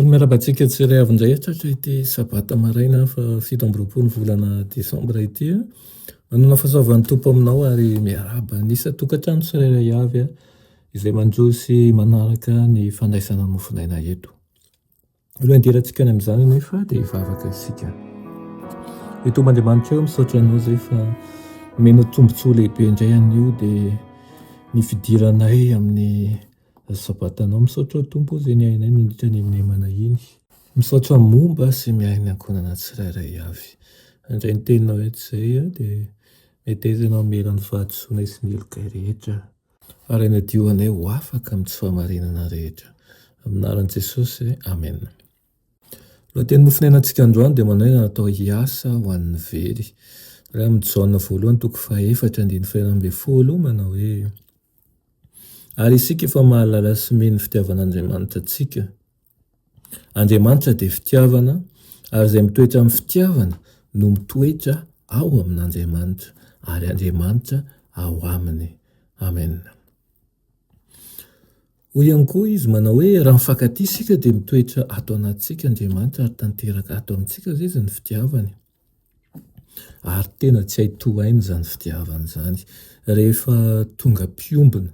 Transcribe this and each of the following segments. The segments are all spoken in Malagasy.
Miarabantsika tsiray avindray tratra ity sabata maraina fa 7 volana desambra ity manana fahasoavan'ny tompo aminao ary miaraba nisa tokantrano tsirairay avy izay mandrosy manaraka ny fandraisana mofinaina eto. Aloha indirantsika any amin'izany nefa dia hivavaka isika. Etomandriamanitra eo misaotra anao zay fa mena tombontsoa lehibe indray an'io dia ny fidiranay amin'ny sabatanao. Misaotra tompo izay ny ainay mandritra ny minemana iny. Misaotra momba sy miaina ankonana tsirairay avy. Andray ny teninao eto izay dia mety aiza ianao melan'ny fahadisoanay sy ny elokay rehetra ary anadioanay ho afaka amin'ny tsy fahamarinana rehetra. Aminaran'i Jesosy, amen. Lohaten'ny mofinainantsika androany dia manao hoe natao hiasa ho an'ny very. Raha amin'ny Jaona 1:4-9 manao hoe ary isika efa mahalala sy meny fitiavan'Andriamanitra antsika. Andriamanitra dia fitiavana ary izay mitoetra amin'ny fitiavana no mitoetra ao amin'Andriamanitra ary Andriamanitra ao aminy. Amen. Hoy ihany koa izy manao hoe raha mifankatia isika dia mitoetra ato anatintsika Andriamanitra ary tanteraka ato amintsika zay izy ny fitiavany. Ary tena tsy hay tohaina izany fitiavana izany. Rehefa tonga piombina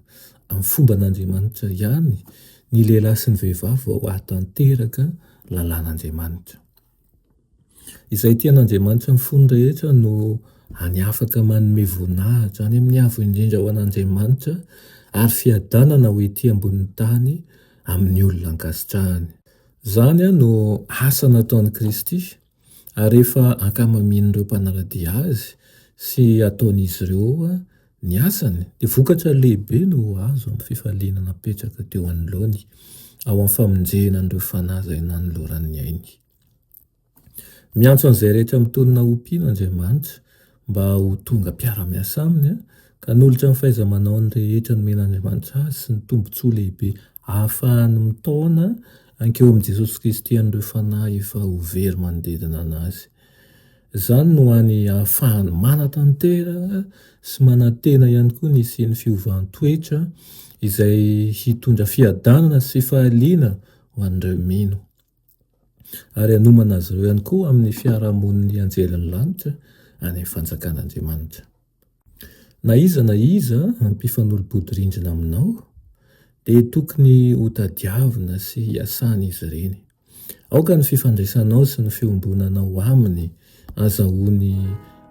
amin'ny fomban'Andriamanitra ihany ny lehilahy sy ny vehivavy vao hatanteraka lalàn'Andriamanitra. Izay tian'Andriamanitra ny fony rehetra no any afaka manome voninahitra any amin'ny avo indrindra ho an'Andriamanitra ary fiadanana ho ety ambonin'ny tany amin'ny olona ankasitrahany. Zany no asa nataon'i Kristy ary rehefa ankamamin'ireo mpanaradia azy sy ataon'izy ireo ny asany dia vokatra lehibe no azo amin'ny fifaliana napetraka teo anoloany ao amin'ny famonjena an'ireo fanahy izay nanoloran'ny ainy. Miantso an'izay rehetra mitonona ompiana Andriamanitra mba ho tonga mpiara-miasa aminy ka nolotra ny fahaiza-manaony rehetra nomen'Andriamanitra azy sy ny tombontsoa lehibe ahafahany mitaona ankeo amin'i Jesosy Kristy an'ireo fanahy efa ho very manodidina anazy. Izany no any ahafahany manan-tantera sy manantena ihany koa ny isian'ny fiovahan-toetra izay hitondra fiadanana sy fifahaliana ho an'ireo mino. Ary hanomana azy ireo ihany koa amin'ny fiarahamoniny anjelin'ny lanitra any amin'ny fanjakan'Andriamanitra. Na iza mpifanolo-bodirindrina aminao dia tokony ho tadiavina sy hiasana izy ireny. Aoka ny fifandraisanao sy ny fiombonanao aminy azahoany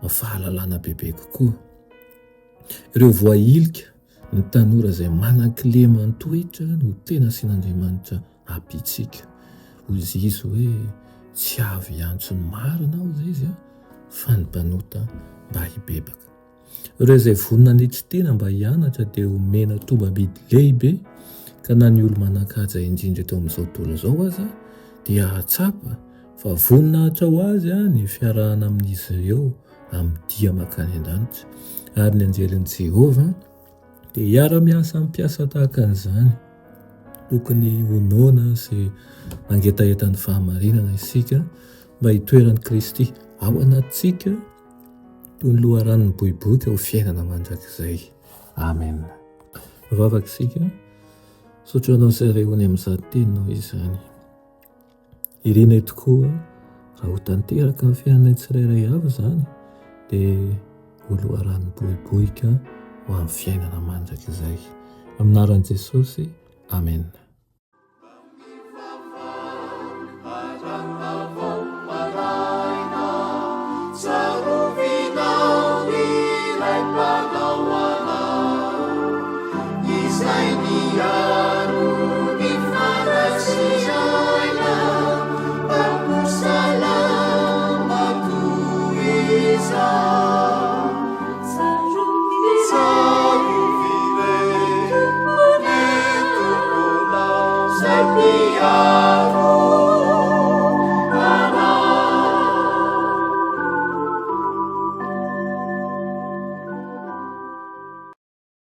fahalalana bebe kokoa. Ireo voailika ny tanora izay manan-kile mantoetra no tena asian'Andriamanitra ampitsika. Hoy izy hoe tsy avy antso ny marina ao izay izy fa ny mpanota mba hibebaka. Ireo izay vonona nitry tena mba hianatra dia omena tombam-bidy lehibe ka na ny olo-manan-kaja indrindra eto amin'izao tontolo izao aza dia ahatsapa fa vonina hatrao azy ny fiarahana amin'izy ireo amin'ny dia mankany an-danitra ary ny anjelin'i Jehova dia hiara-miasa amin'ny mpiasa tahaka an'izany. Tokony honoana sy mangetahetan'ny fahamarinana isika mba hitoeran'i Kristy ao anatintsika toy ny loharanon'ny bohibohika ho fiainana mandrakizay. Amen. Vavaka isika, saotra anao izay rehony amin'izany teninao izany. Irinay tokoa raha ho tanteraka ny fiainanay tsirairay avy izany dia ho loharanon'ny bohibohika ho amin'ny fiainana mandrakizay. Aminaran'i Jesosy, amen. Piaro